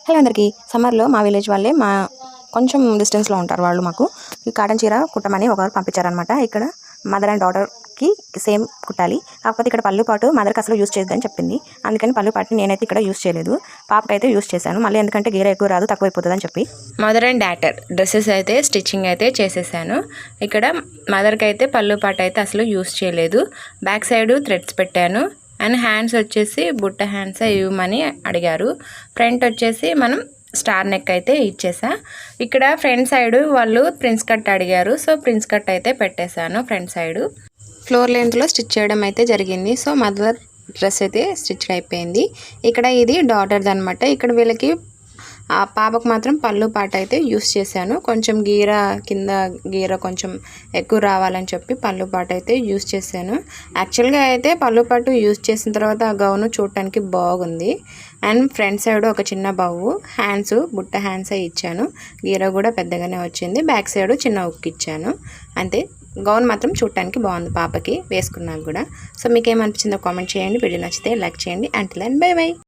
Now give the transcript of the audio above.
Hello అందరికీ. సమ్మర్లో మా విలేజ్ వాళ్ళే కొంచెం డిస్టెన్స్లో ఉంటారు వాళ్ళు. మాకు ఈ కాటన్ చీర కుట్టమని ఒకరు పంపించారనమాట. ఇక్కడ మదర్ అండ్ డాటర్కి సేమ్ కుట్టాలి, కాకపోతే ఇక్కడ పళ్ళు పాటు మదర్కి అసలు యూజ్ చేయొద్దని చెప్పింది. అందుకని పళ్ళు పాటుని నేనైతే ఇక్కడ యూజ్ చేయలేదు, పాపకైతే యూజ్ చేశాను. మళ్ళీ ఎందుకంటే గీర ఎక్కువ రాదు, తక్కువైపోతుందని చెప్పి మదర్ అండ్ డాటర్ డ్రెస్సెస్ అయితే స్టిచ్చింగ్ అయితే చేసేసాను. ఇక్కడ మదర్కి అయితే పళ్ళు పాటు అయితే అసలు యూజ్ చేయలేదు. బ్యాక్ సైడ్ థ్రెడ్స్ పెట్టాను అండ్ హ్యాండ్స్ వచ్చేసి బుట్ట హ్యాండ్స్ ఇవ్వమని అడిగారు. ఫ్రంట్ వచ్చేసి మనం స్టార్ నెక్ అయితే ఇచ్చేసా. ఇక్కడ ఫ్రంట్ సైడ్ వాళ్ళు ప్రిన్స్ కట్ అడిగారు, సో ప్రిన్స్ కట్ అయితే పెట్టేశాను. ఫ్రంట్ సైడ్ ఫ్లోర్ లెంత్లో స్టిచ్ చేయడం అయితే జరిగింది. సో మదర్ డ్రెస్ అయితే స్టిచ్ అయిపోయింది. ఇక్కడ ఇది డాటర్ది అనమాట. ఇక్కడ వీళ్ళకి ఆ పాపకు మాత్రం పళ్ళు పాట అయితే యూస్ చేశాను. కొంచెం కింద గీర కొంచెం ఎక్కువ రావాలని చెప్పి పళ్ళు పాట అయితే యూస్ చేశాను. యాక్చువల్గా అయితే పళ్ళు పాటు యూస్ చేసిన తర్వాత ఆ గౌను చూడటానికి బాగుంది. అండ్ ఫ్రంట్ సైడ్ ఒక చిన్న బావు, హ్యాండ్స్ బుట్ట హ్యాండ్స్ ఇచ్చాను. గీర కూడా పెద్దగానే వచ్చింది. బ్యాక్ సైడ్ చిన్న ఉక్కు ఇచ్చాను. అంతే. గౌన్ మాత్రం చూడటానికి బాగుంది పాపకి వేసుకున్నాక కూడా. సో మీకేమనిపించిందో కామెంట్ చేయండి. వీడియో నచ్చితే లైక్ చేయండి. Until and by by.